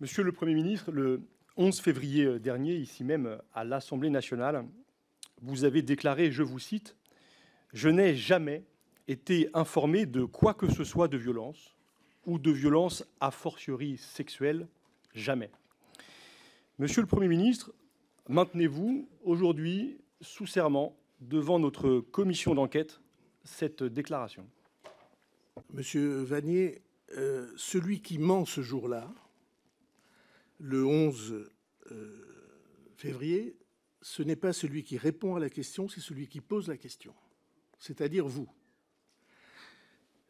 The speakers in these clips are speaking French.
Monsieur le Premier ministre, le 11 février dernier, ici même à l'Assemblée nationale, vous avez déclaré, je vous cite, « Je n'ai jamais été informé de quoi que ce soit de violence ou de violence a fortiori sexuelle, jamais ». Monsieur le Premier ministre, maintenez-vous aujourd'hui sous serment devant notre commission d'enquête cette déclaration? Monsieur Vannier, celui qui ment ce jour-là, le 11 février, ce n'est pas celui qui répond à la question, c'est celui qui pose la question, c'est-à-dire vous.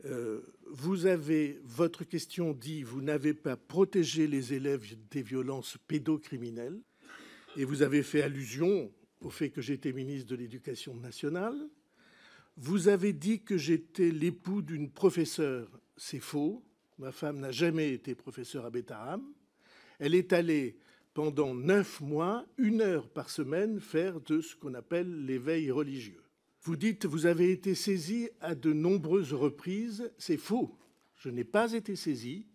Votre question dit « Vous n'avez pas protégé les élèves des violences pédocriminelles » et vous avez fait allusion au fait que j'étais ministre de l'Éducation nationale. Vous avez dit que j'étais l'époux d'une professeure. C'est faux. Ma femme n'a jamais été professeure à Betaram. Elle est allée pendant 9 mois, 1 heure par semaine, faire de ce qu'on appelle l'éveil religieux. Vous dites, vous avez été saisi à de nombreuses reprises. C'est faux. Je n'ai pas été saisi.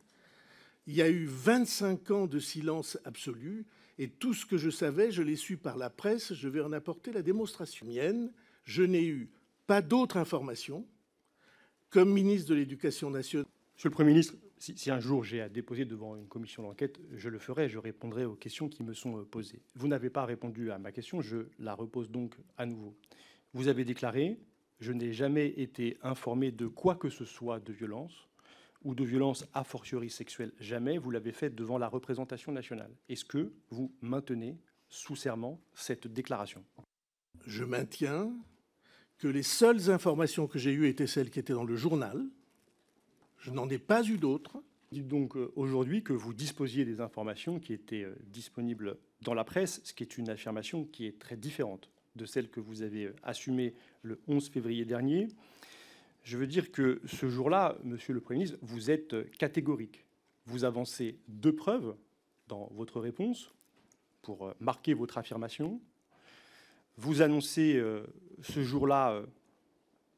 Il y a eu 25 ans de silence absolu et tout ce que je savais, je l'ai su par la presse. Je vais en apporter la démonstration mienne. Je n'ai eu pas d'autres informations. Comme ministre de l'Éducation nationale. Monsieur le Premier ministre, si un jour j'ai à déposer devant une commission d'enquête, je le ferai, je répondrai aux questions qui me sont posées. Vous n'avez pas répondu à ma question, je la repose donc à nouveau. Vous avez déclaré « Je n'ai jamais été informé de quoi que ce soit de violence ou de violence a fortiori sexuelle. Jamais. » Vous l'avez fait devant la représentation nationale. Est-ce que vous maintenez sous serment cette déclaration? Je maintiens que les seules informations que j'ai eues étaient celles qui étaient dans le journal. Je n'en ai pas eu d'autres. Dites donc aujourd'hui que vous disposiez des informations qui étaient disponibles dans la presse, ce qui est une affirmation qui est très différente de celle que vous avez assumée le 11 février dernier. Je veux dire que ce jour-là, monsieur le Premier ministre, vous êtes catégorique. Vous avancez 2 preuves dans votre réponse pour marquer votre affirmation. Vous annoncez ce jour-là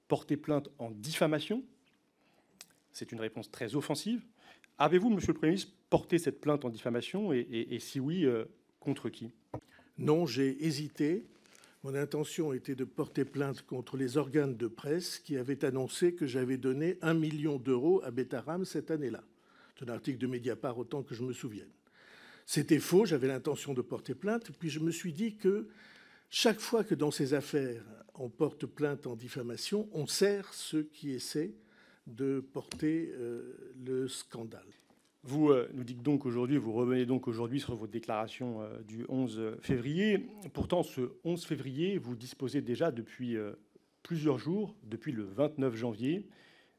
porter plainte en diffamation. C'est une réponse très offensive. Avez-vous, monsieur le Premier ministre, porté cette plainte en diffamation et si oui, contre qui? Non, j'ai hésité. Mon intention était de porter plainte contre les organes de presse qui avaient annoncé que j'avais donné 1 million d'euros à Betaram cette année-là. C'est un article de Mediapart, autant que je me souvienne. C'était faux, j'avais l'intention de porter plainte. Puis je me suis dit que chaque fois que dans ces affaires, on porte plainte en diffamation, on sert ceux qui essaient de porter le scandale. Vous nous dites donc aujourd'hui, vous revenez donc aujourd'hui sur votre déclaration du 11 février. Pourtant, ce 11 février, vous disposez déjà depuis plusieurs jours, depuis le 29 janvier.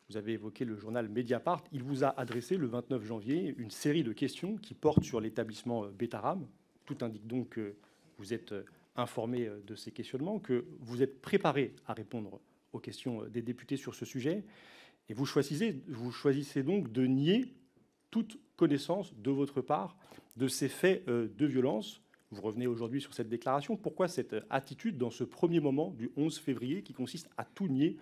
Vous avez évoqué le journal Mediapart. Il vous a adressé le 29 janvier une série de questions qui portent sur l'établissement Betaram. Tout indique donc que vous êtes informé de ces questionnements, que vous êtes préparé à répondre aux questions des députés sur ce sujet. Et vous choisissez donc de nier toute connaissance de votre part de ces faits de violence. Vous revenez aujourd'hui sur cette déclaration. Pourquoi cette attitude dans ce premier moment du 11 février qui consiste à tout nier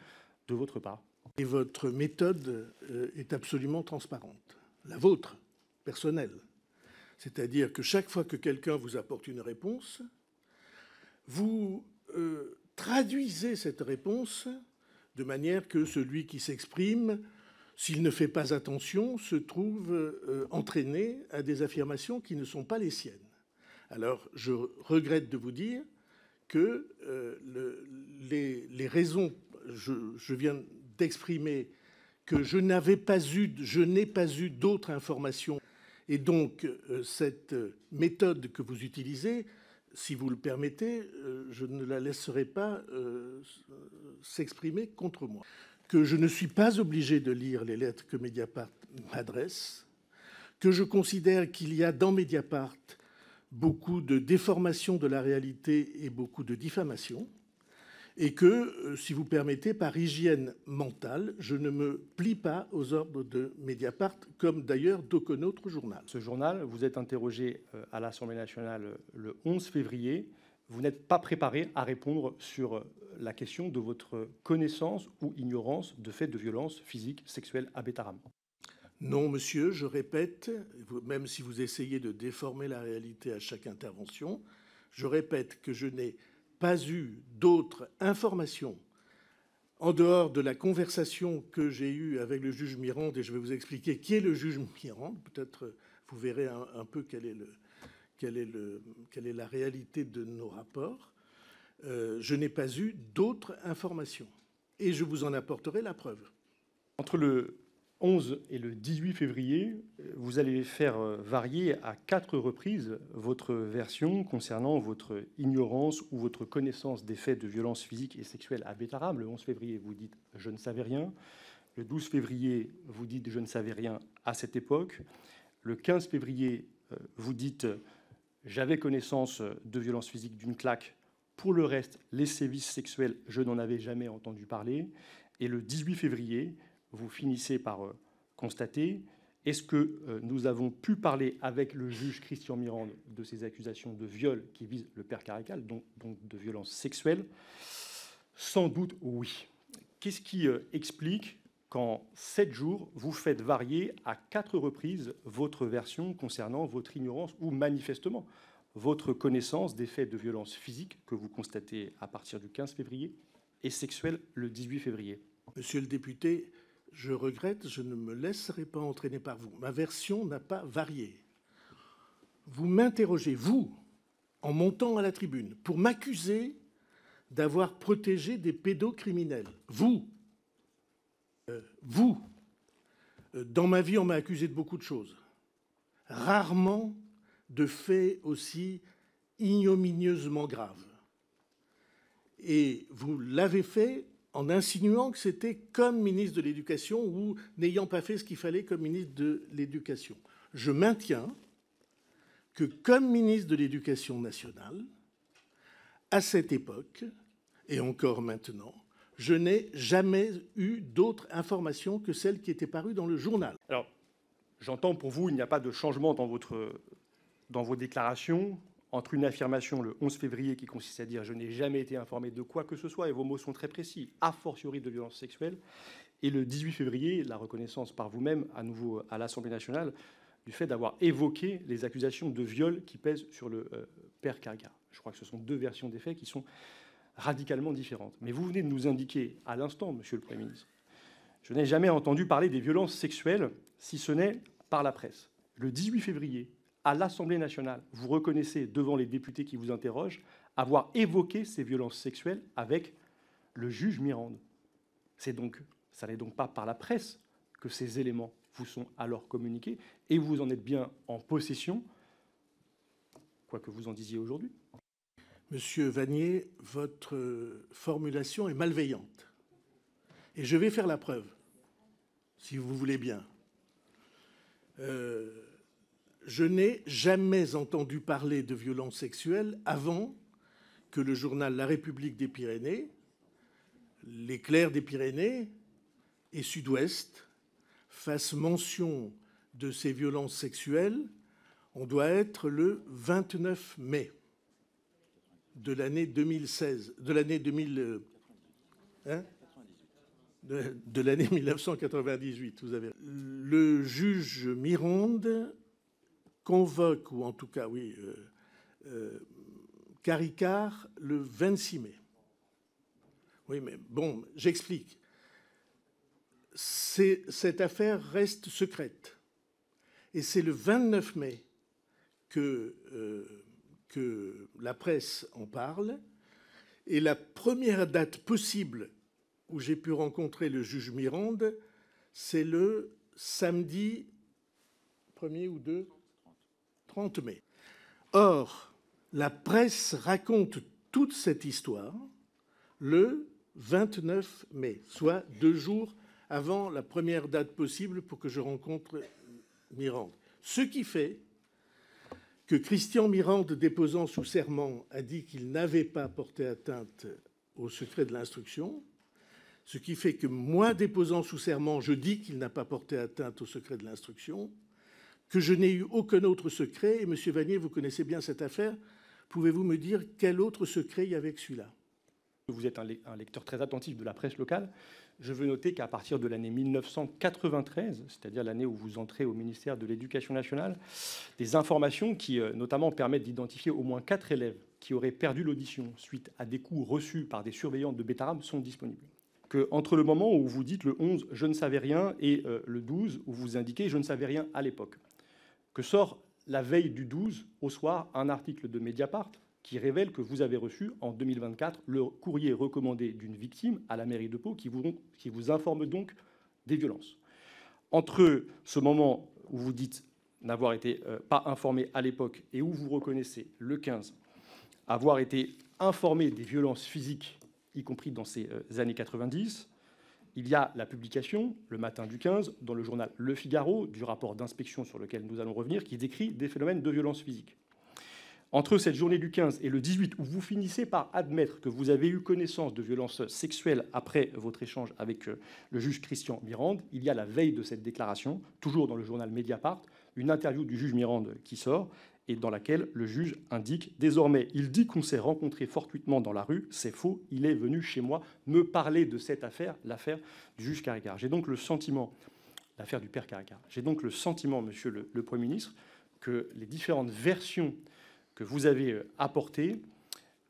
de votre part? Et votre méthode est absolument transparente. La vôtre, personnelle. C'est-à-dire que chaque fois que quelqu'un vous apporte une réponse, vous traduisez cette réponse de manière que celui qui s'exprime, s'il ne fait pas attention, se trouve entraîné à des affirmations qui ne sont pas les siennes. Alors, je regrette de vous dire que les raisons, je viens d'exprimer que je n'ai pas eu d'autres informations. Et donc, cette méthode que vous utilisez, si vous le permettez, je ne la laisserai pas s'exprimer contre moi. Que je ne suis pas obligé de lire les lettres que Mediapart m'adresse, que je considère qu'il y a dans Mediapart beaucoup de déformation de la réalité et beaucoup de diffamation, et que, si vous permettez, par hygiène mentale, je ne me plie pas aux ordres de Mediapart, comme d'ailleurs d'aucun autre journal. Ce journal, vous êtes interrogé à l'Assemblée nationale le 11 février. Vous n'êtes pas préparé à répondre sur la question de votre connaissance ou ignorance de faits de violence physique, sexuelle à Betaram. Non, monsieur, je répète, même si vous essayez de déformer la réalité à chaque intervention, je répète que je n'ai pas eu d'autres informations en dehors de la conversation que j'ai eue avec le juge Mirande, et je vais vous expliquer qui est le juge Mirande. Peut-être vous verrez un peu quelle est la réalité de nos rapports. Je n'ai pas eu d'autres informations, et je vous en apporterai la preuve. Entre le 11 et le 18 février, vous allez faire varier à 4 reprises votre version concernant votre ignorance ou votre connaissance des faits de violence physique et sexuelle à Bétarame. Le 11 février, vous dites « je ne savais rien ». Le 12 février, vous dites « je ne savais rien à cette époque ». Le 15 février, vous dites « j'avais connaissance de violence physique d'une claque. Pour le reste, les sévices sexuels, je n'en avais jamais entendu parler ». Et le 18 février, vous finissez par constater, est-ce que nous avons pu parler avec le juge Christian Mirande de ces accusations de viol qui visent le père Caracal, donc de violence sexuelle? Sans doute oui. Qu'est-ce qui explique qu'en 7 jours, vous faites varier à 4 reprises votre version concernant votre ignorance ou manifestement votre connaissance des faits de violence physique que vous constatez à partir du 15 février et sexuelle le 18 février? Monsieur le député, je regrette, je ne me laisserai pas entraîner par vous. Ma version n'a pas varié. Vous m'interrogez, vous, en montant à la tribune, pour m'accuser d'avoir protégé des pédocriminels. Vous, dans ma vie, on m'a accusé de beaucoup de choses. Rarement de faits aussi ignominieusement graves. Et vous l'avez fait en insinuant que c'était comme ministre de l'Éducation ou n'ayant pas fait ce qu'il fallait comme ministre de l'Éducation. Je maintiens que comme ministre de l'Éducation nationale, à cette époque, et encore maintenant, je n'ai jamais eu d'autres informations que celles qui étaient parues dans le journal. Alors, j'entends pour vous, il n'y a pas de changement dans vos déclarations entre une affirmation le 11 février qui consiste à dire « je n'ai jamais été informé de quoi que ce soit », et vos mots sont très précis, a fortiori de violence sexuelle, et le 18 février, la reconnaissance par vous-même, à nouveau à l'Assemblée nationale, du fait d'avoir évoqué les accusations de viol qui pèsent sur le père Caracal. Je crois que ce sont 2 versions des faits qui sont radicalement différentes. Mais vous venez de nous indiquer à l'instant, monsieur le Premier ministre, je n'ai jamais entendu parler des violences sexuelles, si ce n'est par la presse. Le 18 février, à l'Assemblée nationale, vous reconnaissez devant les députés qui vous interrogent avoir évoqué ces violences sexuelles avec le juge Mirande. Ça n'est donc pas par la presse que ces éléments vous sont alors communiqués, et vous en êtes bien en possession, quoi que vous en disiez aujourd'hui. Monsieur Vannier, votre formulation est malveillante. Et je vais faire la preuve, si vous voulez bien. Je n'ai jamais entendu parler de violences sexuelles avant que le journal La République des Pyrénées, L'Éclair des Pyrénées et Sud-Ouest fassent mention de ces violences sexuelles. On doit être le 29 mai de l'année 2016, de l'année 2000, de l'année 1998. Vous avez le juge Mirande convoque, ou en tout cas, oui, Caricart le 26 mai. Oui, mais bon, j'explique. Cette affaire reste secrète. Et c'est le 29 mai que la presse en parle. Et la première date possible où j'ai pu rencontrer le juge Mirande, c'est le samedi 1er ou 2 30 mai. Or, la presse raconte toute cette histoire le 29 mai, soit 2 jours avant la première date possible pour que je rencontre Mirande. Ce qui fait que Christian Mirande, déposant sous serment, a dit qu'il n'avait pas porté atteinte au secret de l'instruction, ce qui fait que moi, déposant sous serment, je dis qu'il n'a pas porté atteinte au secret de l'instruction, que je n'ai eu aucun autre secret. Et M. Vannier, vous connaissez bien cette affaire, pouvez-vous me dire quel autre secret il y avait que celui-là? Vous êtes un lecteur très attentif de la presse locale. Je veux noter qu'à partir de l'année 1993, c'est-à-dire l'année où vous entrez au ministère de l'Éducation nationale, des informations qui notamment permettent d'identifier au moins 4 élèves qui auraient perdu l'audition suite à des coups reçus par des surveillants de Bétarame sont disponibles. Que entre le moment où vous dites le 11 « je ne savais rien » et le 12 où vous indiquez « je ne savais rien à l'époque », que sort la veille du 12 au soir un article de Mediapart qui révèle que vous avez reçu en 2024 le courrier recommandé d'une victime à la mairie de Pau qui vous informe donc des violences. Entre ce moment où vous dites n'avoir été pas informé à l'époque et où vous reconnaissez le 15 avoir été informé des violences physiques, y compris dans ces années 90, il y a la publication, le matin du 15, dans le journal Le Figaro, du rapport d'inspection sur lequel nous allons revenir, qui décrit des phénomènes de violence physique. Entre cette journée du 15 et le 18, où vous finissez par admettre que vous avez eu connaissance de violences sexuelles après votre échange avec le juge Christian Mirande, il y a la veille de cette déclaration, toujours dans le journal Mediapart, une interview du juge Mirande qui sort, et dans laquelle le juge indique « Désormais, il dit qu'on s'est rencontré fortuitement dans la rue, c'est faux, il est venu chez moi me parler de cette affaire, l'affaire du juge Caricart ». J'ai donc le sentiment, l'affaire du père Caricart, j'ai donc le sentiment, monsieur le Premier ministre, que les différentes versions que vous avez apportées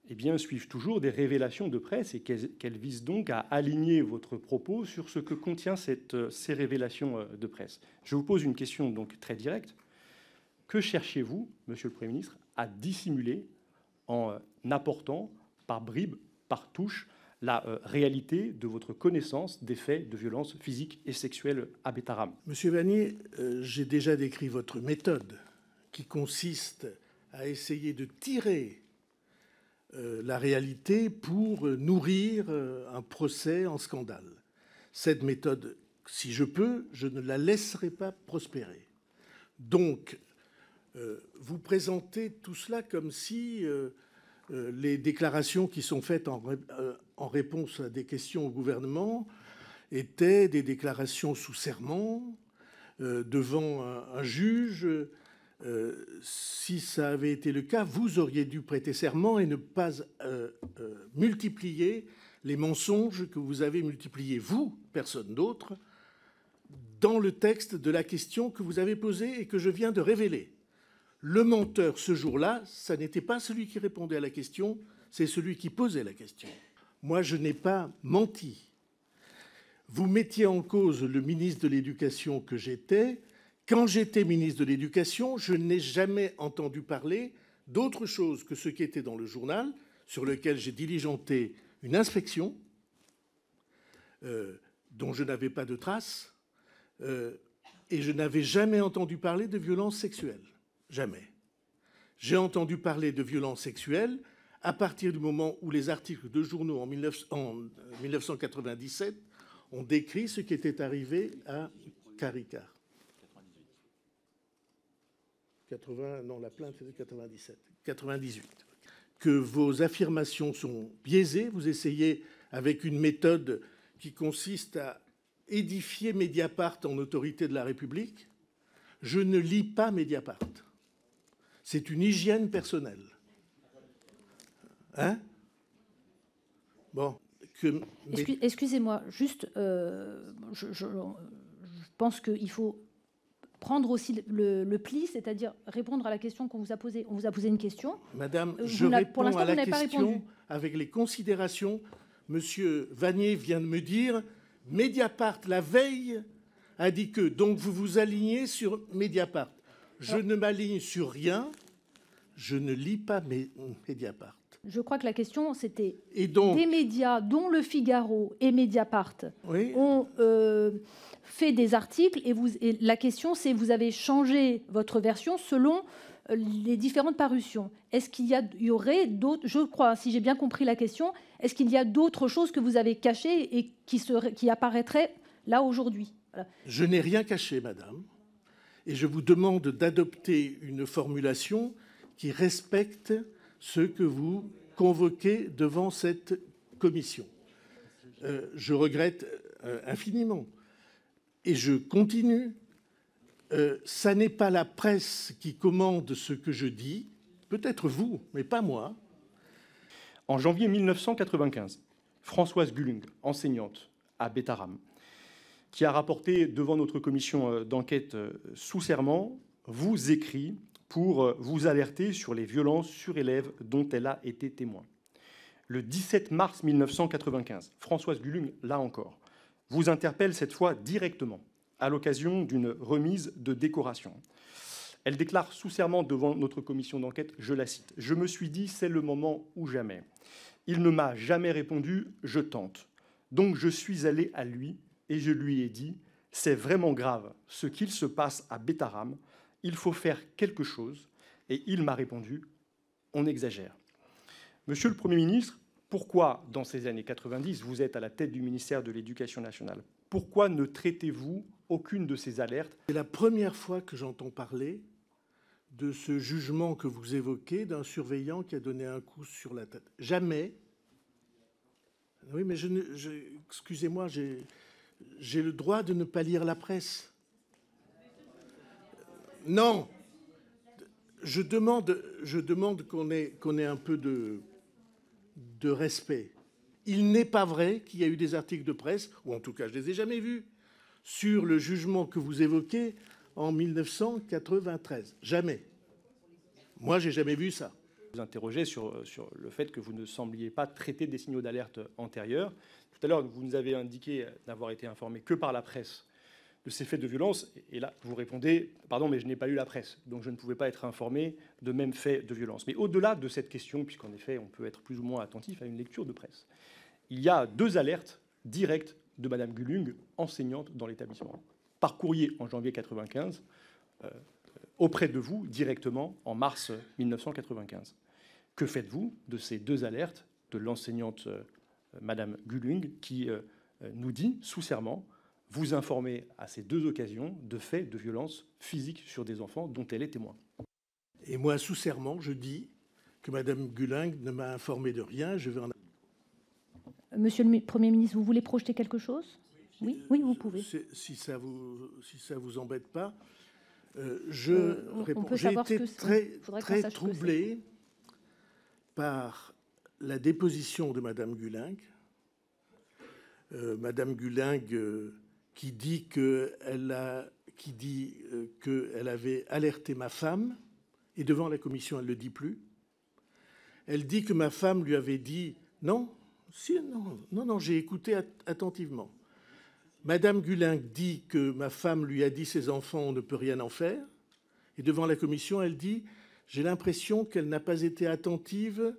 eh bien, suivent toujours des révélations de presse et qu'elles visent donc à aligner votre propos sur ce que contient ces révélations de presse. Je vous pose une question donc très directe. Que cherchez-vous, monsieur le Premier ministre, à dissimuler en apportant par bribes, par touches, la réalité de votre connaissance des faits de violence physique et sexuelle à Bétarame? Monsieur Vannier, j'ai déjà décrit votre méthode qui consiste à essayer de tirer la réalité pour nourrir un procès en scandale. Cette méthode, si je peux, je ne la laisserai pas prospérer. Donc, vous présentez tout cela comme si les déclarations qui sont faites en réponse à des questions au gouvernement étaient des déclarations sous serment devant un juge. Si ça avait été le cas, vous auriez dû prêter serment et ne pas multiplier les mensonges que vous avez multipliés, vous, personne d'autre, dans le texte de la question que vous avez posée et que je viens de révéler. Le menteur, ce jour-là, ça n'était pas celui qui répondait à la question, c'est celui qui posait la question. Moi, je n'ai pas menti. Vous mettiez en cause le ministre de l'Éducation que j'étais. Quand j'étais ministre de l'Éducation, je n'ai jamais entendu parler d'autre chose que ce qui était dans le journal, sur lequel j'ai diligenté une inspection, dont je n'avais pas de traces, et je n'avais jamais entendu parler de violences sexuelles. Jamais. J'ai entendu parler de violences sexuelles à partir du moment où les articles de journaux en 1997 ont décrit ce qui était arrivé à Caricart. 80, non, la plainte est de 97, 98. Que vos affirmations sont biaisées, vous essayez avec une méthode qui consiste à édifier Mediapart en autorité de la République. Je ne lis pas Mediapart. C'est une hygiène personnelle. Hein? Bon. Excusez-moi, juste, je pense qu'il faut prendre aussi le pli, c'est-à-dire répondre à la question qu'on vous a posée. On vous a posé une question. Madame, je réponds à la question avec les considérations. Monsieur Vannier vient de me dire, Mediapart, la veille, a dit que. Donc vous vous alignez sur Mediapart. Je ne m'aligne sur rien. Je ne lis pas Mediapart. Je crois que la question, c'était des médias, dont Le Figaro et Mediapart, oui, ont fait des articles. Et la question, c'est vous avez changé votre version selon les différentes parutions. Est-ce qu'il y aurait d'autres, je crois, si j'ai bien compris la question, est-ce qu'il y a d'autres choses que vous avez cachées et qui apparaîtraient là aujourd'hui? Voilà. Je n'ai rien caché, madame. Et je vous demande d'adopter une formulation qui respecte ce que vous convoquez devant cette commission. Je regrette infiniment. Et je continue. Ça n'est pas la presse qui commande ce que je dis, peut-être vous, mais pas moi. En janvier 1995, Françoise Gulung, enseignante, à Bétharram, qui a rapporté devant notre commission d'enquête sous serment, vous écrit pour vous alerter sur les violences sur élèves dont elle a été témoin. Le 17 mars 1995, Françoise Gulung, là encore, vous interpelle cette fois directement à l'occasion d'une remise de décoration. Elle déclare sous serment devant notre commission d'enquête, je la cite, « Je me suis dit, c'est le moment ou jamais. Il ne m'a jamais répondu, je tente. Donc je suis allé à lui et je lui ai dit, c'est vraiment grave ce qu'il se passe à Bétharram, il faut faire quelque chose. Et il m'a répondu, on exagère. » Monsieur le Premier ministre, pourquoi, dans ces années 90, vous êtes à la tête du ministère de l'Éducation nationale? Pourquoi ne traitez-vous aucune de ces alertes? C'est la première fois que j'entends parler de ce jugement que vous évoquez d'un surveillant qui a donné un coup sur la tête. Jamais. Oui, mais excusez-moi, j'ai le droit de ne pas lire la presse. Non. Je demande qu'on ait un peu de respect. Il n'est pas vrai qu'il y a eu des articles de presse, ou en tout cas je ne les ai jamais vus, sur le jugement que vous évoquez en 1993. Jamais. Moi, j'ai jamais vu ça. Vous interrogez sur le fait que vous ne sembliez pas traiter des signaux d'alerte antérieurs. Tout à l'heure, vous nous avez indiqué n'avoir été informé que par la presse de ces faits de violence. Et là, vous répondez « Pardon, mais je n'ai pas lu la presse, donc je ne pouvais pas être informé de mêmes faits de violence. » Mais au-delà de cette question, puisqu'en effet, on peut être plus ou moins attentif à une lecture de presse, il y a 2 alertes directes de Mme Gulung, enseignante dans l'établissement, par courrier en janvier 1995, auprès de vous, directement, en mars 1995. Que faites-vous de ces 2 alertes de l'enseignante Mme Gulung qui nous dit, sous serment, vous informer à ces 2 occasions de faits de violence physique sur des enfants dont elle est témoin? Et moi, sous serment, je dis que Mme Gulung ne m'a informé de rien. Je vais en... Monsieur le Premier ministre, vous voulez projeter quelque chose? Oui, oui, vous pouvez. Si ça vous embête pas, je réponds. J'ai été très troublé par la déposition de Mme Gulung. Mme Gulung qui dit qu'elle avait alerté ma femme, et devant la commission, elle ne le dit plus. Elle dit que ma femme lui avait dit non. Si, non, j'ai écouté attentivement. Madame Gulung dit que ma femme lui a dit ses enfants, on ne peut rien en faire. Et devant la commission, elle dit j'ai l'impression qu'elle n'a pas été attentive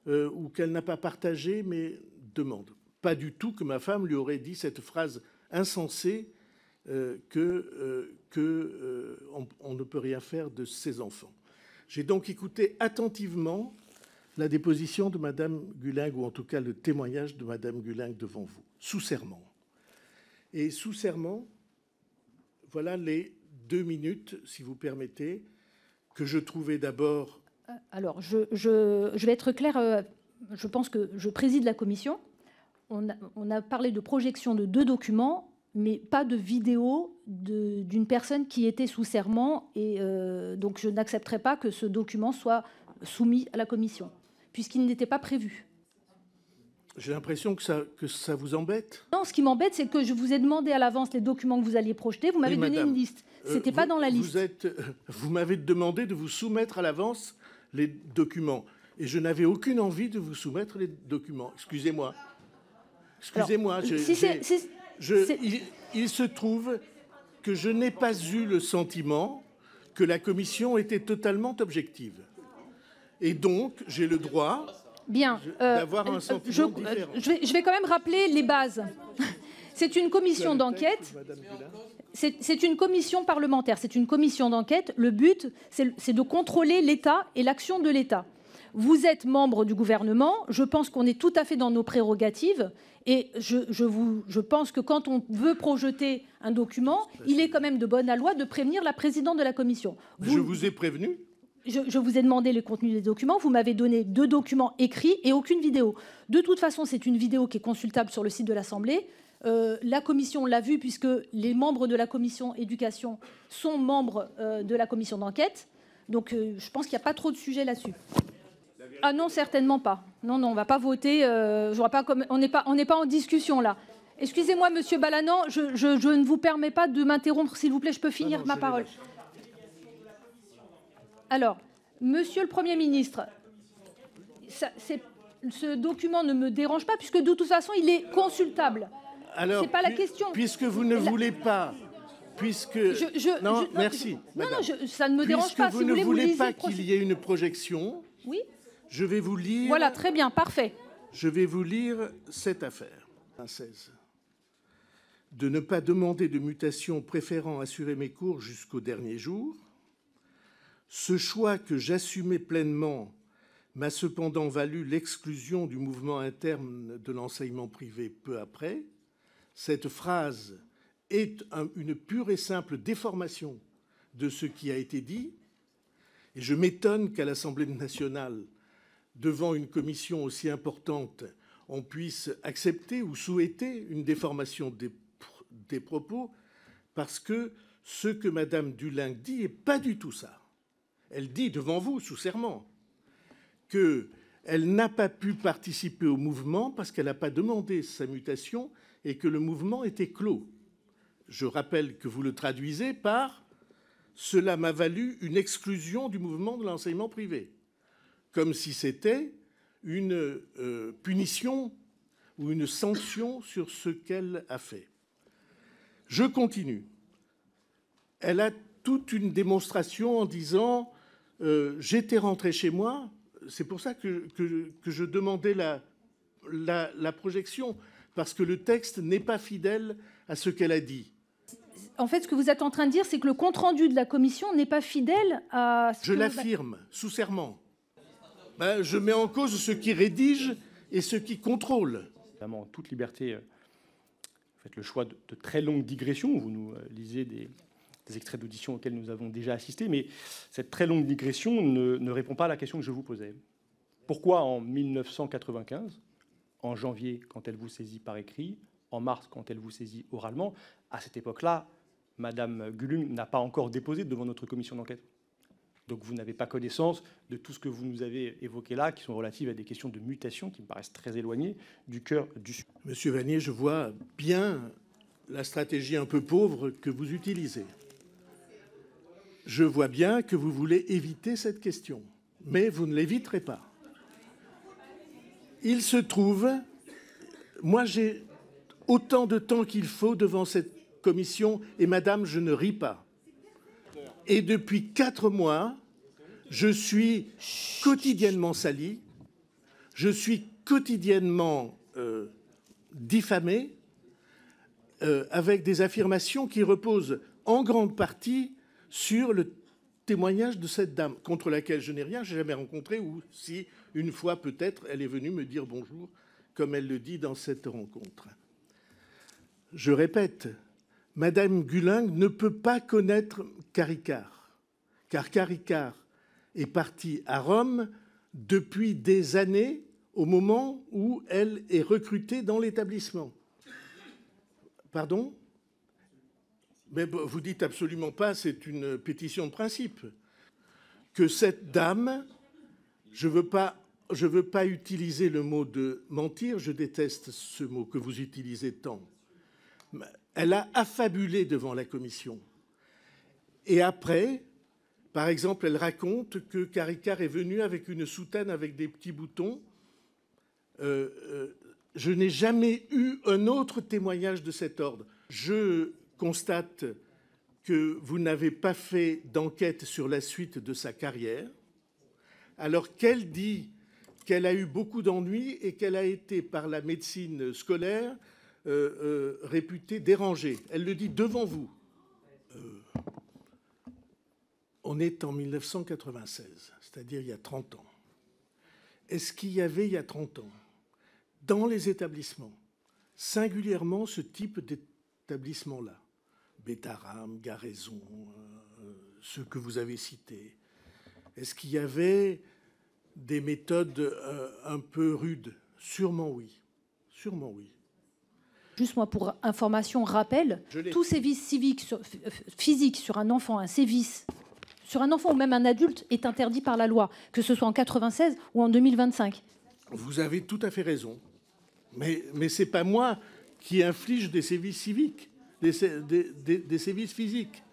ou qu'elle n'a pas partagé mes demandes. Pas du tout que ma femme lui aurait dit cette phrase insensée qu'on ne peut rien faire de ses enfants. J'ai donc écouté attentivement la déposition de Mme Gulung, ou en tout cas le témoignage de Mme Gulung devant vous, sous serment. Et sous serment, voilà les 2 minutes, si vous permettez, que je trouvais d'abord... Alors, je vais être claire, je pense que je préside la commission. On a parlé de projection de 2 documents, mais pas de vidéo d'une personne qui était sous serment. Et donc, je n'accepterai pas que ce document soit soumis à la commission, puisqu'il n'était pas prévu. J'ai l'impression que ça vous embête. Non, ce qui m'embête, c'est que je vous ai demandé à l'avance les documents que vous alliez projeter. Vous m'avez donné une liste. Ce n'était pas dans la liste. Vous m'avez demandé de vous soumettre à l'avance les documents. Et je n'avais aucune envie de vous soumettre les documents. Excusez-moi. Excusez-moi. Il se trouve que je n'ai pas eu le sentiment que la commission était totalement objective. Et donc, j'ai le droit d'avoir un sentiment différent. Je vais quand même rappeler les bases. C'est une commission d'enquête. C'est une commission parlementaire. C'est une commission d'enquête. Le but, c'est de contrôler l'État et l'action de l'État. Vous êtes membre du gouvernement. Je pense qu'on est tout à fait dans nos prérogatives. Et je pense que quand on veut projeter un document, il est quand même de bonne loi de prévenir la présidente de la commission. Je vous ai prévenu. Je vous ai demandé le contenu des documents. Vous m'avez donné 2 documents écrits et aucune vidéo. De toute façon, c'est une vidéo qui est consultable sur le site de l'Assemblée. La commission l'a vue puisque les membres de la commission éducation sont membres de la commission d'enquête. Donc, je pense qu'il n'y a pas trop de sujets là-dessus. Ah non, certainement pas. Non, on ne va pas voter. On n'est pas en discussion là. Excusez-moi, Monsieur Balanant, je ne vous permets pas de m'interrompre, s'il vous plaît. Je peux finir ma parole. Alors, Monsieur le Premier ministre, ce document ne me dérange pas, puisque de toute façon, il est consultable. Alors, c'est pas la question. Puisque vous ne voulez pas... Merci. Non, ça ne me dérange pas. Puisque vous ne voulez pas qu'il y ait une projection, oui. Je vais vous lire... Voilà, très bien, parfait. Je vais vous lire cette affaire. 16. De ne pas demander de mutation préférant assurer mes cours jusqu'au dernier jour. Ce choix que j'assumais pleinement m'a cependant valu l'exclusion du mouvement interne de l'enseignement privé peu après. Cette phrase est une pure et simple déformation de ce qui a été dit. Et je m'étonne qu'à l'Assemblée nationale, devant une commission aussi importante, on puisse accepter ou souhaiter une déformation des propos, parce que ce que Mme Dulinghe dit n'est pas du tout ça. Elle dit devant vous, sous serment, qu'elle n'a pas pu participer au mouvement parce qu'elle n'a pas demandé sa mutation et que le mouvement était clos. Je rappelle que vous le traduisez par « cela m'a valu une exclusion du mouvement de l'enseignement privé », comme si c'était une punition ou une sanction sur ce qu'elle a fait. Je continue. Elle a toute une démonstration en disant j'étais rentré chez moi, c'est pour ça que je demandais la projection, parce que le texte n'est pas fidèle à ce qu'elle a dit. En fait, ce que vous êtes en train de dire, c'est que le compte-rendu de la commission n'est pas fidèle à... Je l'affirme, sous serment. Je mets en cause ceux qui rédigent et ceux qui contrôlent. Évidemment, en toute liberté, vous faites le choix de très longues digressions. Vous nous lisez des extraits d'audition auxquels nous avons déjà assisté, mais cette très longue digression ne répond pas à la question que je vous posais. Pourquoi en 1995, en janvier, quand elle vous saisit par écrit, en mars, quand elle vous saisit oralement, à cette époque-là, Madame Gulung n'a pas encore déposé devant notre commission d'enquête. Donc vous n'avez pas connaissance de tout ce que vous nous avez évoqué là, qui sont relatives à des questions de mutation qui me paraissent très éloignées du cœur du sujet. Monsieur Vannier, je vois bien la stratégie un peu pauvre que vous utilisez. Je vois bien que vous voulez éviter cette question, mais vous ne l'éviterez pas. Il se trouve, moi j'ai autant de temps qu'il faut devant cette commission, et madame, je ne ris pas. Et depuis 4 mois, je suis quotidiennement sali, je suis quotidiennement diffamé, avec des affirmations qui reposent en grande partie sur le témoignage de cette dame, contre laquelle je n'ai rien, je n'ai jamais rencontré, ou si, une fois peut-être, elle est venue me dire bonjour, comme elle le dit dans cette rencontre. Je répète, Madame Gulling ne peut pas connaître Caricart, car Caricart est parti à Rome depuis des années, au moment où elle est recrutée dans l'établissement. Pardon ? Mais vous dites absolument pas, c'est une pétition de principe, que cette dame, je veux pas utiliser le mot de mentir, je déteste ce mot que vous utilisez tant. Elle a affabulé devant la commission. Et après, par exemple, elle raconte que Caricart est venu avec une soutane avec des petits boutons. Je n'ai jamais eu un autre témoignage de cet ordre. Je constate que vous n'avez pas fait d'enquête sur la suite de sa carrière, alors qu'elle dit qu'elle a eu beaucoup d'ennuis et qu'elle a été, par la médecine scolaire, réputée dérangée. Elle le dit devant vous. On est en 1996, c'est-à-dire il y a 30 ans. Est-ce qu'il y avait, il y a 30 ans, dans les établissements, singulièrement ce type d'établissement-là, Bétarame, Garaison, ceux que vous avez cités, est-ce qu'il y avait des méthodes un peu rudes? Sûrement oui. Sûrement oui. Juste moi, pour information, rappel, tout sévice physique sur un enfant, un sévice sur un enfant ou même un adulte est interdit par la loi, que ce soit en 96 ou en 2025. Vous avez tout à fait raison. Mais ce n'est pas moi qui inflige des sévices civiques, des sévices physiques.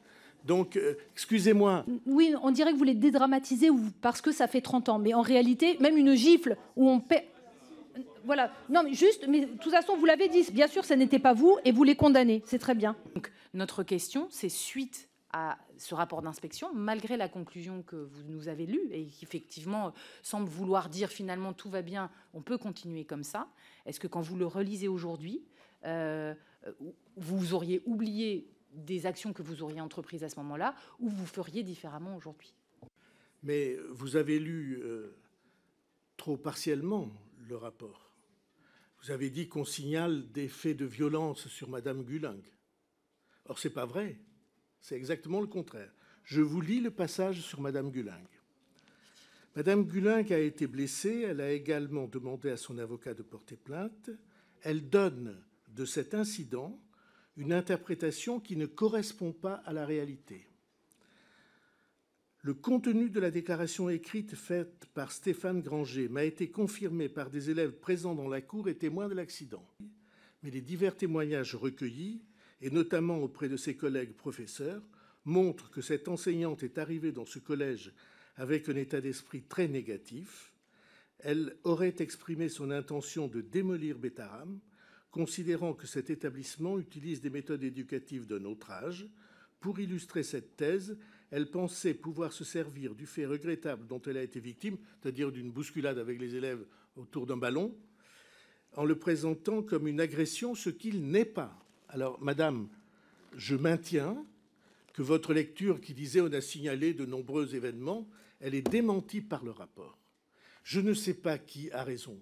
Donc, excusez-moi. Oui, on dirait que vous les dédramatisez parce que ça fait 30 ans. Mais en réalité, même une gifle où on paie... Voilà. Non, mais juste, mais de toute façon, vous l'avez dit. Bien sûr, ce n'était pas vous et vous les condamnez. C'est très bien. Donc, notre question, c'est suite à ce rapport d'inspection, malgré la conclusion que vous nous avez lue et qui effectivement semble vouloir dire finalement tout va bien, on peut continuer comme ça. Est-ce que quand vous le relisez aujourd'hui, vous auriez oublié des actions que vous auriez entreprises à ce moment-là, ou vous feriez différemment aujourd'hui? Mais vous avez lu trop partiellement le rapport. Vous avez dit qu'on signale des faits de violence sur Madame Guling. Or, ce n'est pas vrai. C'est exactement le contraire. Je vous lis le passage sur Madame Guling. Madame Guling a été blessée. Elle a également demandé à son avocat de porter plainte. Elle donne de cet incident une interprétation qui ne correspond pas à la réalité. Le contenu de la déclaration écrite faite par Stéphane Granger m'a été confirmé par des élèves présents dans la cour et témoins de l'accident. Mais les divers témoignages recueillis, et notamment auprès de ses collègues professeurs, montrent que cette enseignante est arrivée dans ce collège avec un état d'esprit très négatif. Elle aurait exprimé son intention de démolir Betaram, considérant que cet établissement utilise des méthodes éducatives d'un autre âge. Pour illustrer cette thèse, elle pensait pouvoir se servir du fait regrettable dont elle a été victime, c'est-à-dire d'une bousculade avec les élèves autour d'un ballon, en le présentant comme une agression, ce qu'il n'est pas. Alors, madame, je maintiens que votre lecture qui disait on a signalé de nombreux événements, elle est démentie par le rapport. Je ne sais pas qui a raison.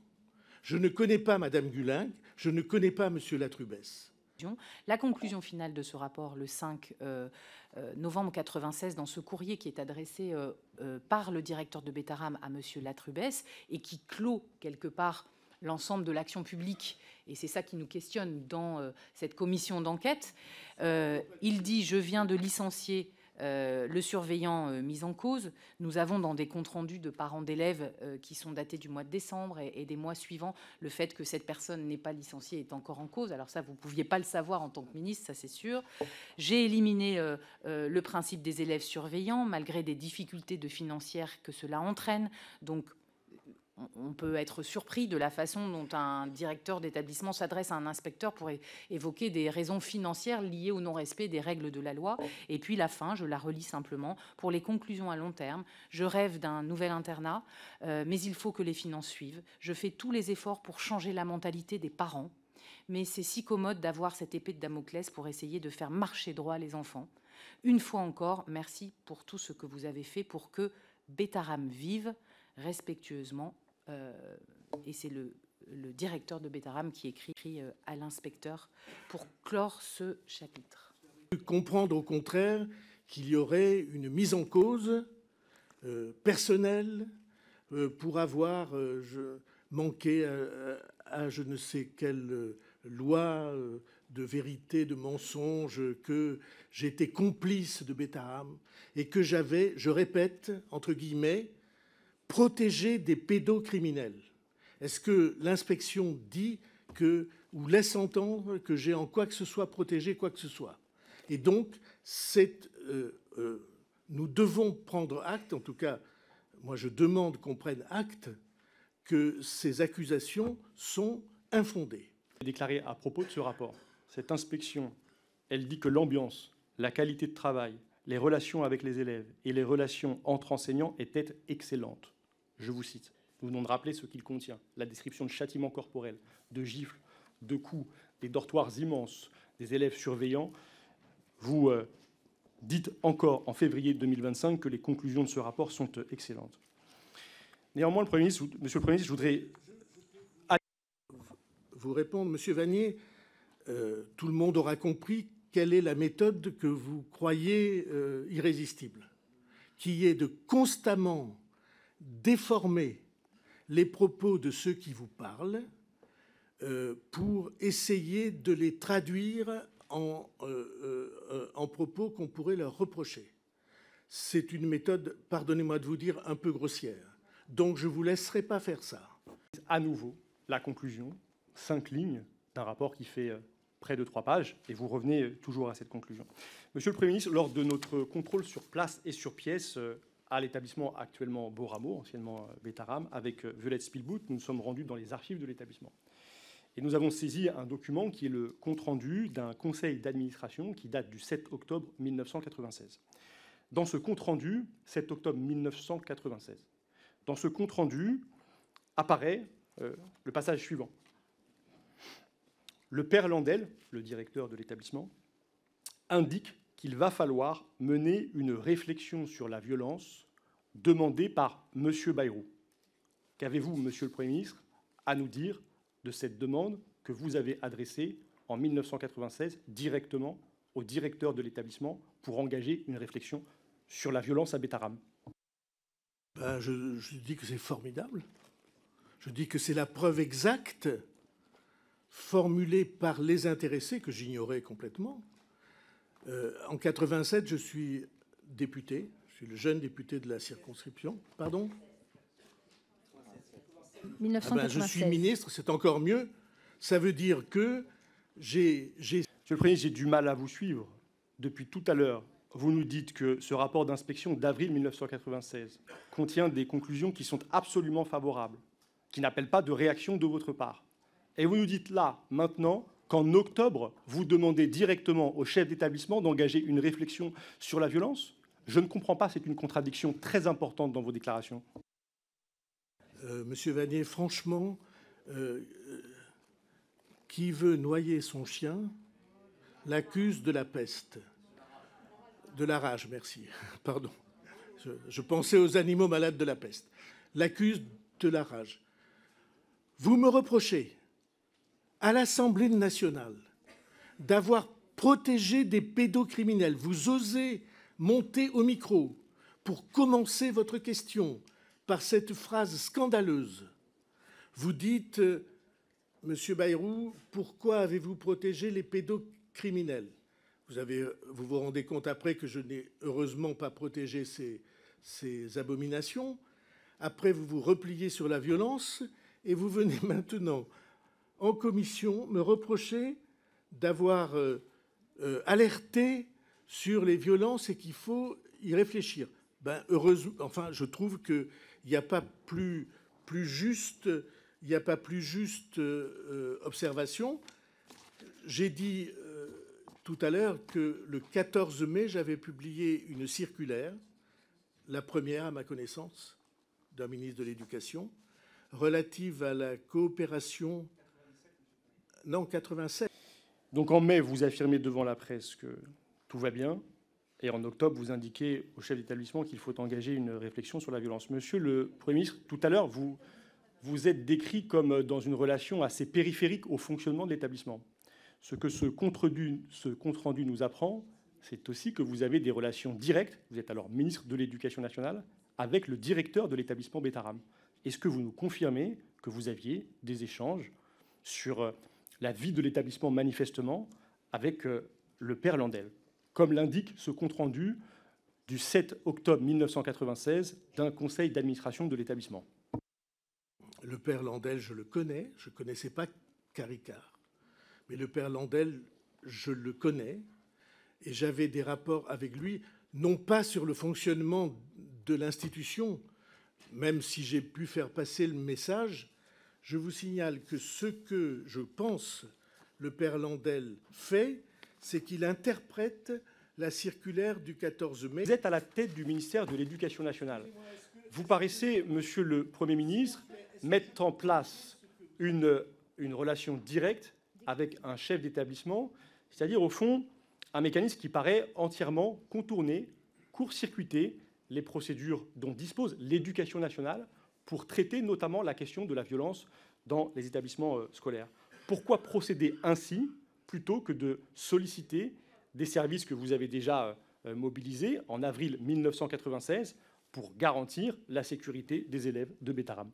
Je ne connais pas Madame Guling, je ne connais pas Monsieur Latrubès. La conclusion finale de ce rapport, le 5 novembre 1996, dans ce courrier qui est adressé par le directeur de Betaram à Monsieur Latrubès et qui clôt quelque part l'ensemble de l'action publique, et c'est ça qui nous questionne dans cette commission d'enquête. Il dit « Je viens de licencier le surveillant mis en cause. Nous avons dans des comptes rendus de parents d'élèves qui sont datés du mois de décembre et des mois suivants, le fait que cette personne n'est pas licenciée est encore en cause. Alors ça, vous ne pouviez pas le savoir en tant que ministre, ça c'est sûr. J'ai éliminé le principe des élèves surveillants, malgré des difficultés financières que cela entraîne. Donc, on peut être surpris de la façon dont un directeur d'établissement s'adresse à un inspecteur pour évoquer des raisons financières liées au non-respect des règles de la loi. Et puis la fin, je la relis simplement. Pour les conclusions à long terme, je rêve d'un nouvel internat, mais il faut que les finances suivent. Je fais tous les efforts pour changer la mentalité des parents, mais c'est si commode d'avoir cette épée de Damoclès pour essayer de faire marcher droit les enfants. Une fois encore, merci pour tout ce que vous avez fait pour que Betaram vive respectueusement. Et c'est le directeur de Betaram qui écrit à l'inspecteur pour clore ce chapitre. Comprendre au contraire qu'il y aurait une mise en cause personnelle pour avoir manqué à je ne sais quelle loi de vérité, de mensonge, que j'étais complice de Betaram et que j'avais, je répète, entre guillemets, protéger des pédocriminels. Est-ce que l'inspection dit que, ou laisse entendre que j'ai en quoi que ce soit protégé quoi que ce soit? Et donc, nous devons prendre acte, en tout cas, moi je demande qu'on prenne acte que ces accusations sont infondées. Déclaré à propos de ce rapport, cette inspection, elle dit que l'ambiance, la qualité de travail, les relations avec les élèves et les relations entre enseignants étaient excellentes. Je vous cite. Nous venons de rappeler ce qu'il contient. La description de châtiments corporels, de gifles, de coups, des dortoirs immenses, des élèves surveillants. Vous dites encore en février 2025 que les conclusions de ce rapport sont excellentes. Néanmoins, Monsieur le Premier ministre, je voudrais vous répondre. Monsieur Vannier, tout le monde aura compris quelle est la méthode que vous croyez irrésistible, qui est de constamment déformer les propos de ceux qui vous parlent pour essayer de les traduire en propos qu'on pourrait leur reprocher. C'est une méthode, pardonnez-moi de vous dire, un peu grossière. Donc je ne vous laisserai pas faire ça. À nouveau, la conclusion, 5 lignes d'un rapport qui fait près de 3 pages, et vous revenez toujours à cette conclusion. Monsieur le Premier ministre, lors de notre contrôle sur place et sur pièce à l'établissement actuellement Beauramo, anciennement Betaram, avec Violette Spielbout, nous nous sommes rendus dans les archives de l'établissement. Et nous avons saisi un document qui est le compte-rendu d'un conseil d'administration qui date du 7 octobre 1996. Dans ce compte-rendu, 7 octobre 1996, dans ce compte-rendu apparaît le passage suivant. Le père Landel, le directeur de l'établissement, indique qu'il va falloir mener une réflexion sur la violence demandée par M. Bayrou. Qu'avez-vous, Monsieur le Premier ministre, à nous dire de cette demande que vous avez adressée en 1996 directement au directeur de l'établissement pour engager une réflexion sur la violence à Betaram? Je dis que c'est formidable. Je dis que c'est la preuve exacte formulée par les intéressés, que j'ignorais complètement. En 87, je suis député. Je suis le jeune député de la circonscription. Pardon ? 1996. Je suis ministre, c'est encore mieux. Ça veut dire que j'ai... Monsieur le Premier ministre, j'ai du mal à vous suivre. Depuis tout à l'heure, vous nous dites que ce rapport d'inspection d'avril 1996 contient des conclusions qui sont absolument favorables, qui n'appellent pas de réaction de votre part. Et vous nous dites là, maintenant, qu'en octobre, vous demandez directement au chef d'établissement d'engager une réflexion sur la violence? Je ne comprends pas, c'est une contradiction très importante dans vos déclarations. Monsieur Vannier, franchement, qui veut noyer son chien l'accuse de la peste. De la rage, merci. Pardon. Je pensais aux animaux malades de la peste. L'accuse de la rage. Vous me reprochez à l'Assemblée nationale d'avoir protégé des pédocriminels. Vous osez monter au micro pour commencer votre question par cette phrase scandaleuse. Vous dites, Monsieur Bayrou, pourquoi avez-vous protégé les pédocriminels? Vous vous rendez compte après que je n'ai heureusement pas protégé ces abominations. Après, vous vous repliez sur la violence et vous venez maintenant en commission me reprocher d'avoir alerté sur les violences et qu'il faut y réfléchir. Heureusement, enfin, je trouve qu'il n'y a pas plus juste, observation. J'ai dit tout à l'heure que le 14 mai, j'avais publié une circulaire, la première à ma connaissance, d'un ministre de l'Éducation, relative à la coopération... Non, 87. Donc en mai, vous affirmez devant la presse que tout va bien, et en octobre, vous indiquez au chef d'établissement qu'il faut engager une réflexion sur la violence. Monsieur le Premier ministre, tout à l'heure, vous êtes décrit comme dans une relation assez périphérique au fonctionnement de l'établissement. Ce que ce compte-rendu nous apprend, c'est aussi que vous avez des relations directes, vous êtes alors ministre de l'Éducation nationale, avec le directeur de l'établissement Betaram. Est-ce que vous nous confirmez que vous aviez des échanges sur la vie de l'établissement, manifestement, avec le père Landel, comme l'indique ce compte-rendu du 7 octobre 1996 d'un conseil d'administration de l'établissement? Le père Landel, je le connais. Je ne connaissais pas Caricart. Mais le père Landel, je le connais. Et j'avais des rapports avec lui, non pas sur le fonctionnement de l'institution, même si j'ai pu faire passer le message. Je vous signale que ce que je pense le père Landel fait, c'est qu'il interprète la circulaire du 14 mai. Vous êtes à la tête du ministère de l'Éducation nationale. Vous paraissez, Monsieur le Premier ministre, mettre en place une relation directe avec un chef d'établissement, c'est-à-dire, au fond, un mécanisme qui paraît entièrement contourner, court-circuiter les procédures dont dispose l'Éducation nationale pour traiter notamment la question de la violence dans les établissements scolaires. Pourquoi procéder ainsi plutôt que de solliciter des services que vous avez déjà mobilisés en avril 1996 pour garantir la sécurité des élèves de Betaram?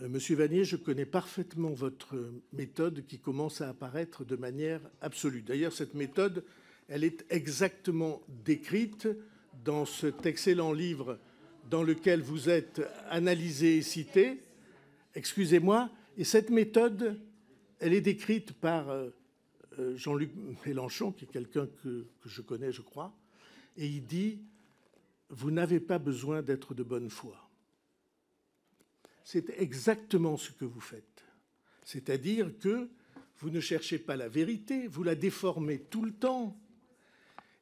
Monsieur Vannier, je connais parfaitement votre méthode qui commence à apparaître de manière absolue. D'ailleurs, cette méthode, elle est exactement décrite dans cet excellent livre dans lequel vous êtes analysé et cité. Excusez-moi. Et cette méthode, elle est décrite par Jean-Luc Mélenchon, qui est quelqu'un que je connais, je crois, et il dit « Vous n'avez pas besoin d'être de bonne foi ». C'est exactement ce que vous faites. C'est-à-dire que vous ne cherchez pas la vérité, vous la déformez tout le temps.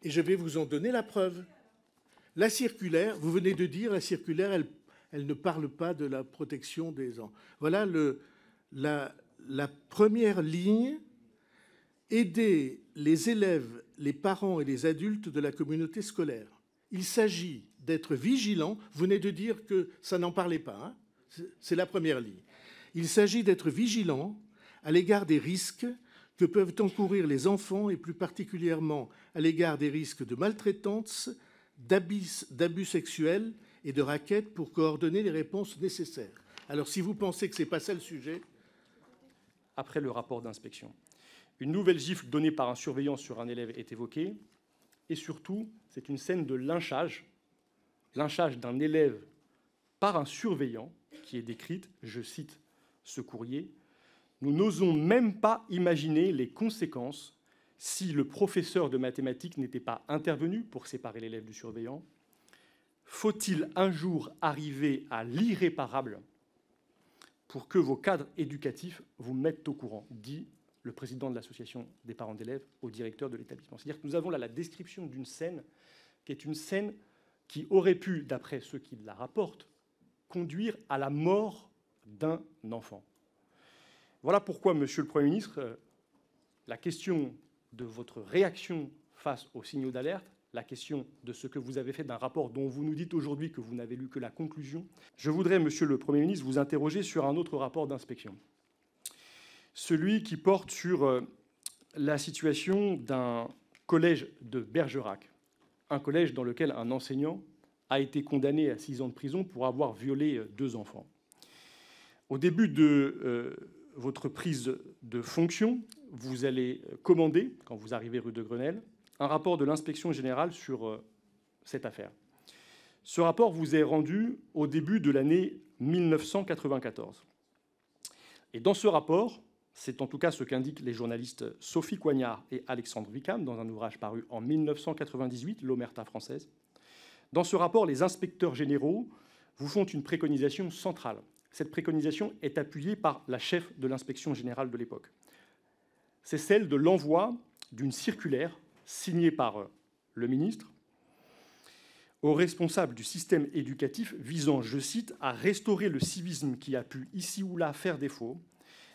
Et je vais vous en donner la preuve. La circulaire, vous venez de dire, la circulaire, elle ne parle pas de la protection des enfants. Voilà la première ligne. Aider les élèves, les parents et les adultes de la communauté scolaire. Il s'agit d'être vigilant. Vous venez de dire que ça n'en parlait pas. Hein, c'est la première ligne. Il s'agit d'être vigilant à l'égard des risques que peuvent encourir les enfants et plus particulièrement à l'égard des risques de maltraitance, d'abus sexuels et de raquettes pour coordonner les réponses nécessaires. Alors si vous pensez que ce n'est pas ça le sujet... Après le rapport d'inspection, une nouvelle gifle donnée par un surveillant sur un élève est évoquée. Et surtout, c'est une scène de lynchage d'un élève par un surveillant qui est décrite, je cite ce courrier, « Nous n'osons même pas imaginer les conséquences si le professeur de mathématiques n'était pas intervenu pour séparer l'élève du surveillant. Faut-il un jour arriver à l'irréparable pour que vos cadres éducatifs vous mettent au courant ?» dit le président de l'association des parents d'élèves au directeur de l'établissement. C'est-à-dire que nous avons là la description d'une scène qui est une scène qui aurait pu, d'après ceux qui la rapportent, conduire à la mort d'un enfant. Voilà pourquoi, Monsieur le Premier ministre, la question de votre réaction face aux signaux d'alerte, la question de ce que vous avez fait d'un rapport dont vous nous dites aujourd'hui que vous n'avez lu que la conclusion, je voudrais, Monsieur le Premier ministre, vous interroger sur un autre rapport d'inspection. Celui qui porte sur la situation d'un collège de Bergerac, un collège dans lequel un enseignant a été condamné à 6 ans de prison pour avoir violé 2 enfants. Au début de votre prise de fonction, vous allez commander, quand vous arrivez rue de Grenelle, un rapport de l'inspection générale sur cette affaire. Ce rapport vous est rendu au début de l'année 1994. Et dans ce rapport, c'est en tout cas ce qu'indiquent les journalistes Sophie Coignard et Alexandre Wickham dans un ouvrage paru en 1998, L'Omerta française. Dans ce rapport, les inspecteurs généraux vous font une préconisation centrale. Cette préconisation est appuyée par la chef de l'inspection générale de l'époque. C'est celle de l'envoi d'une circulaire signée par le ministre aux responsables du système éducatif visant, je cite, « à restaurer le civisme qui a pu ici ou là faire défaut.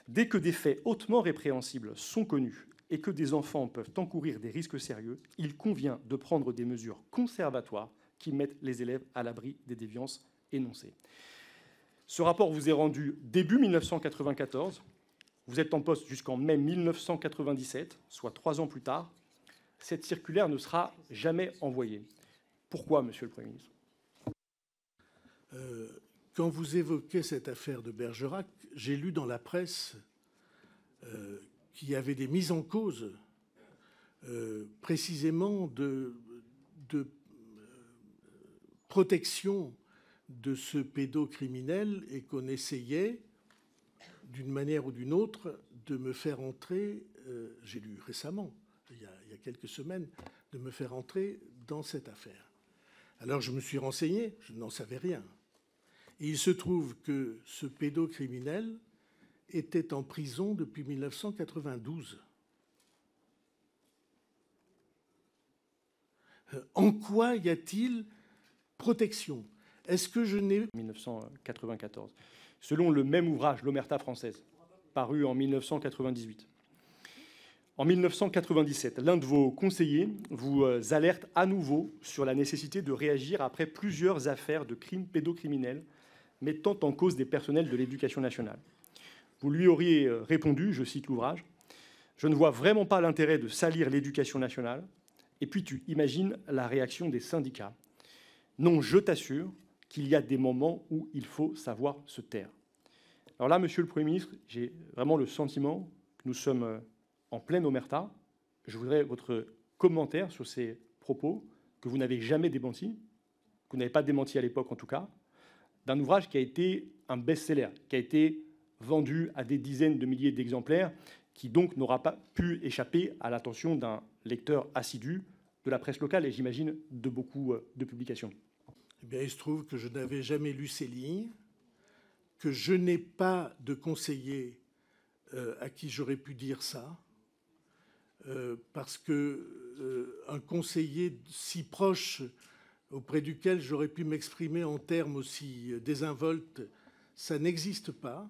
Dès que des faits hautement répréhensibles sont connus et que des enfants peuvent encourir des risques sérieux, il convient de prendre des mesures conservatoires qui mettent les élèves à l'abri des déviances énoncées. » Ce rapport vous est rendu début 1994. Vous êtes en poste jusqu'en mai 1997, soit 3 ans plus tard. Cette circulaire ne sera jamais envoyée. Pourquoi, Monsieur le Premier ministre ? Quand vous évoquez cette affaire de Bergerac, j'ai lu dans la presse qu'il y avait des mises en cause précisément de protection de ce pédocriminel et qu'on essayait, d'une manière ou d'une autre, de me faire entrer, j'ai lu récemment, il y a quelques semaines, de me faire entrer dans cette affaire. Alors je me suis renseigné, je n'en savais rien. Et il se trouve que ce pédocriminel était en prison depuis 1992. En quoi y a-t-il protection ? Est-ce que je n'ai... 1994. Selon le même ouvrage, L'Omerta française, paru en 1998. En 1997, l'un de vos conseillers vous alerte à nouveau sur la nécessité de réagir après plusieurs affaires de crimes pédocriminels mettant en cause des personnels de l'éducation nationale. Vous lui auriez répondu, je cite l'ouvrage, « Je ne vois vraiment pas l'intérêt de salir l'éducation nationale. » Et puis tu imagines la réaction des syndicats. « Non, je t'assure qu'il y a des moments où il faut savoir se taire. » Alors là, Monsieur le Premier ministre, j'ai vraiment le sentiment que nous sommes en pleine omerta. Je voudrais votre commentaire sur ces propos que vous n'avez jamais démentis, que vous n'avez pas démenti à l'époque en tout cas, d'un ouvrage qui a été un best-seller, qui a été vendu à des dizaines de milliers d'exemplaires, qui donc n'aura pas pu échapper à l'attention d'un lecteur assidu de la presse locale et j'imagine de beaucoup de publications. Eh bien, il se trouve que je n'avais jamais lu ces lignes, que je n'ai pas de conseiller à qui j'aurais pu dire ça, parce que un conseiller si proche auprès duquel j'aurais pu m'exprimer en termes aussi désinvoltes, ça n'existe pas.